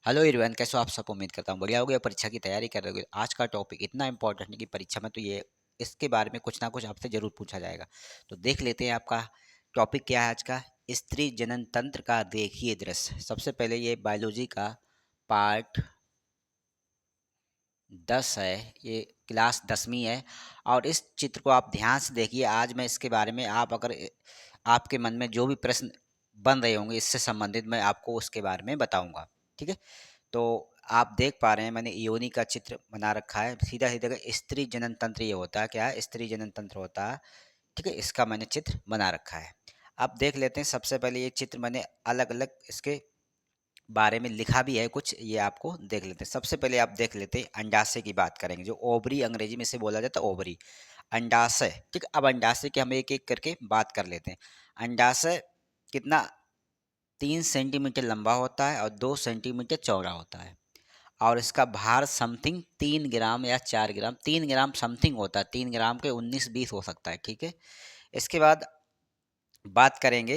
Hello everyone, कैसे हो आप सब। उम्मीद करता हूँ बढ़िया हो गया। परीक्षा की तैयारी कर रहे होगे। आज का टॉपिक इतना इंपॉर्टेंट है कि परीक्षा में तो ये इसके बारे में कुछ ना कुछ आपसे जरूर पूछा जाएगा। तो देख लेते हैं आपका टॉपिक क्या है आज का। स्त्री जनन तंत्र का देखिए दृश्य। सबसे पहले ये बायोलॉजी का पार्ट 10 है। ये क्लास 10वीं है और इस चित्र को आप ध्यान से देखिए। आज मैं इसके बारे में आपके मन में जो भी प्रश्न बन रहे होंगे इससे संबंधित मैं आपको उसके बारे में बताऊंगा। ठीक है। तो आप देख पा रहे हैं मैंने योनि का चित्र बना रखा है। सीधा सीधा का स्त्री जनन तंत्र ये होता है। क्या है? स्त्री जनन तंत्र होता है। ठीक है, इसका मैंने चित्र बना रखा है। अब देख लेते हैं। सबसे पहले ये चित्र मैंने अलग अलग इसके बारे में लिखा भी है कुछ, ये आपको देख लेते हैं। सबसे पहले आप देख लेते हैं अंडाशय की बात करेंगे, जो ओवरी अंग्रेजी में से बोला जाता है ओवरी। अंडाशय। ठीक है, अब अंडाशय की हम एक एक करके बात कर लेते हैं। अंडाशय कितना 3 सेंटीमीटर लंबा होता है और 2 सेंटीमीटर चौड़ा होता है और इसका भार समथिंग 3 ग्राम या 4 ग्राम, 3 ग्राम समथिंग होता है। 3 ग्राम के 19-20 हो सकता है। ठीक है। इसके बाद बात करेंगे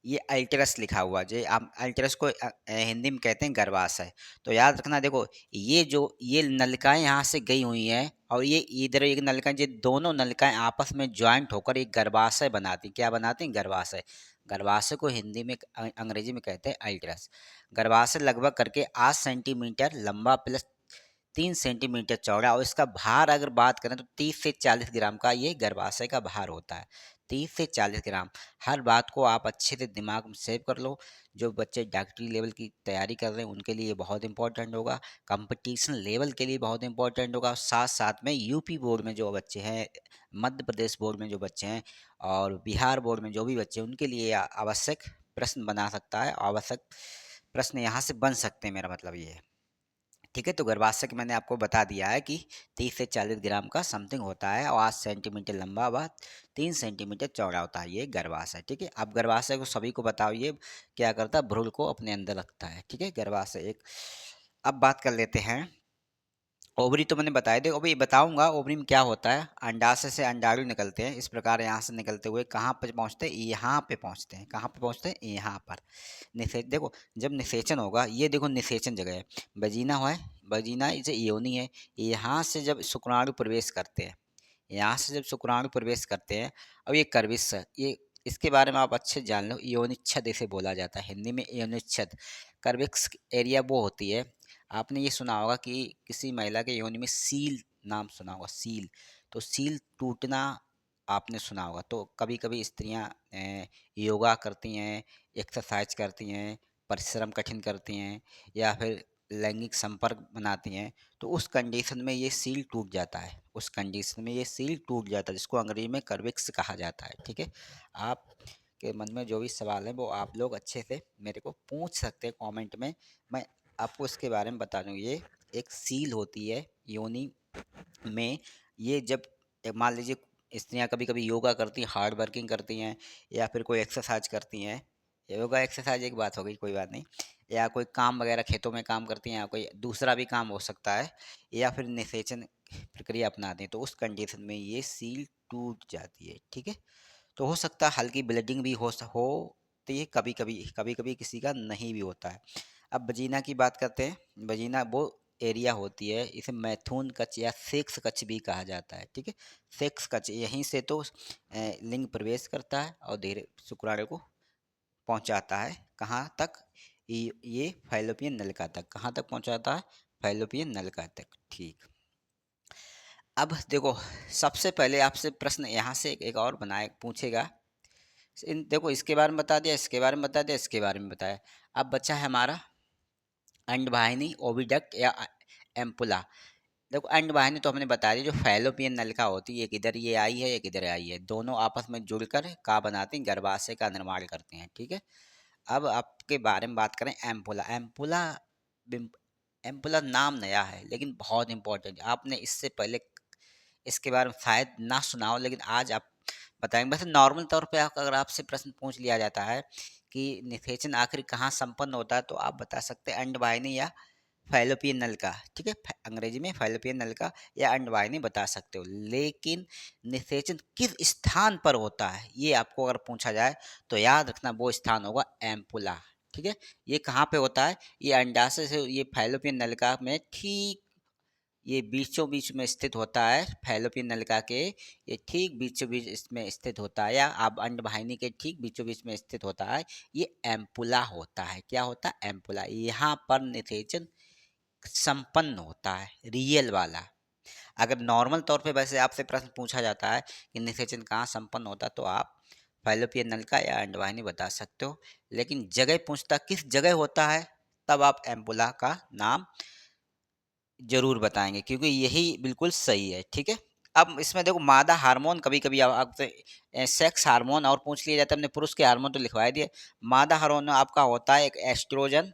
ये अल्टरस लिखा हुआ, जो आप अल्टरस को हिंदी में कहते हैं गर्भाशय। तो याद रखना, देखो ये नलिकाएं यहाँ से गई हुई हैं और ये इधर एक नलिकाएं, ये दोनों नलिकाएं आपस में ज्वाइंट होकर एक गर्भाशय बनाती। क्या बनाती? गर्भाशय। गर्भाशय को हिंदी में अंग्रेजी में कहते हैं अल्टरस। गर्भाशय लगभग करके 8 सेंटीमीटर लंबा प्लस 3 सेंटीमीटर चौड़ा और इसका भार अगर बात करें तो 30 से 40 ग्राम का ये गर्भाशय का भार होता है। 30 से 40 ग्राम। हर बात को आप अच्छे से दिमाग में सेव कर लो। जो बच्चे डॉक्टरी लेवल की तैयारी कर रहे हैं उनके लिए बहुत इंपॉर्टेंट होगा। कंपटीशन लेवल के लिए बहुत इंपॉर्टेंट होगा। साथ साथ में यूपी बोर्ड में जो बच्चे हैं, मध्य प्रदेश बोर्ड में जो बच्चे हैं और बिहार बोर्ड में जो भी बच्चे हैं उनके लिए आवश्यक प्रश्न बना सकता है। आवश्यक प्रश्न यहाँ से बन सकते हैं, मेरा मतलब ये है। ठीक है। तो गर्भाशय की मैंने आपको बता दिया है कि 30 से 40 ग्राम का समथिंग होता है और 8 सेंटीमीटर लंबा व 3 सेंटीमीटर चौड़ा होता है ये गर्भाशय। ठीक है। अब गर्भाशय को सभी को बताओ, ये क्या करता है? भ्रूण को अपने अंदर रखता है। ठीक है, गर्भाशय एक। अब बात कर लेते हैं ओवरी। तो मैंने बताया, देखो अभी बताऊंगा ओवरी में क्या होता है। अंडाशय से अंडाणु निकलते हैं इस प्रकार। यहाँ से निकलते हुए कहाँ पर पहुँचते हैं? यहाँ पे पहुँचते हैं। कहाँ पे पहुँचते हैं? यहाँ पर। देखो जब निषेचन होगा, ये देखो निषेचन जगह है। वजीना है, वजीना इसे योनि है। यहाँ से जब शुक्राणु प्रवेश करते हैं, यहाँ से जब शुक्राणु प्रवेश करते हैं, अब ये कर्विस है। ये इसके बारे में आप अच्छे जान लो। योनिच्छद इसे बोला जाता है हिंदी में, योनिच्छद। कर्विक्स एरिया वो होती है। आपने ये सुना होगा कि किसी महिला के योनि में सील नाम सुना होगा, सील। तो सील टूटना आपने सुना होगा। तो कभी कभी स्त्रियां योगा करती हैं, एक्सरसाइज करती हैं, परिश्रम कठिन करती हैं या फिर लैंगिक संपर्क बनाती हैं, तो उस कंडीशन में ये सील टूट जाता है। उस कंडीशन में ये सील टूट जाता है, जिसको अंग्रेजी में कर्विक्स कहा जाता है। ठीक है। आप के मन में जो भी सवाल है वो आप लोग अच्छे से मेरे को पूछ सकते हैं कमेंट में। मैं आपको इसके बारे में बता दूँ। ये एक सील होती है योनि में। ये जब मान लीजिए स्त्रियां कभी कभी योगा करती हैं, हार्ड वर्किंग करती हैं या फिर कोई एक्सरसाइज करती हैं। योगा एक्सरसाइज एक बात हो गई, कोई बात नहीं। या कोई काम वगैरह खेतों में काम करती हैं या कोई दूसरा भी काम हो सकता है, या फिर निषेचन प्रक्रिया अपनाते हैं, तो उस कंडीशन में ये सील टूट जाती है। ठीक है। तो हो सकता है हल्की ब्लीडिंग भी हो। तो ये कभी कभी किसी का नहीं भी होता है। अब वजीना की बात करते हैं। वजीना वो एरिया होती है, इसे मैथुन कक्ष या सेक्स कक्ष भी कहा जाता है। ठीक है। सेक्स कक्ष, यहीं से तो लिंग प्रवेश करता है और धीरे शुक्राणु को पहुंचाता है। कहाँ तक? ये फैलोपियन नलिका तक। कहाँ तक पहुंचाता है? फैलोपियन नलिका तक। ठीक। अब देखो, सबसे पहले आपसे प्रश्न यहाँ से एक और बनाए पूछेगा। इन देखो, इसके बारे में बता दिया, इसके बारे में बता दिया, इसके बारे में बताया। अब बच्चा है हमारा अंडवाहिनी, ओविडक्ट या एम्पुला। देखो अंडवाहिनी तो हमने बता दी, जो फैलोपियन नलिका होती है, एक इधर ये आई है, एक इधर आई है, दोनों आपस में जुड़कर का बनाती हैं? गर्भाशय का निर्माण करते हैं। ठीक है। अब आपके बारे में बात करें एम्पुला। एम्पुला नाम नया है लेकिन बहुत इंपॉर्टेंट। आपने इससे पहले इसके बारे में शायद ना सुना हो, लेकिन आज आप बताएंगे। वैसे नॉर्मल तौर पे अगर आपसे प्रश्न पूछ लिया जाता है कि निषेचन आखिर कहाँ संपन्न होता है, तो आप बता सकते हैं अंडवाहिनी या फैलोपियन नलिका। ठीक है। अंग्रेजी में फैलोपियन नलिका या अंडवाहिनी बता सकते हो। लेकिन निषेचन किस स्थान पर होता है ये आपको अगर पूछा जाए तो याद रखना वो स्थान होगा एम्पुला। ठीक है। ये कहाँ पे होता है? ये अंडाशय से ये फैलोपियन नलिका में ठीक ये बीचों बीच में स्थित होता है। फैलोपियन नलिका के ये ठीक बीचों बीच इसमें स्थित होता है, या आप अंडवाहिनी के ठीक बीचों बीच में स्थित होता है। ये एम्पुला होता है। क्या होता है? एम्पुला। यहाँ पर निषेचन संपन्न होता है, रियल वाला। अगर नॉर्मल तौर पे वैसे आपसे प्रश्न पूछा जाता है कि निषेचन कहाँ संपन्न होता है, तो आप फैलोपियन नलिका या अंडवाहिनी बता सकते हो। लेकिन जगह पूछता किस जगह होता है, तब आप एम्पुला का नाम ज़रूर बताएँगे, क्योंकि यही बिल्कुल सही है, ठीक है? अब इसमें देखो मादा हार्मोन कभी-कभी आपसे सेक्स हार्मोन और पूछ लिया जाता है, हमने पुरुष के हार्मोन तो लिखवा ही दिए। मादा हार्मोन आपका होता है एक एस्ट्रोजन,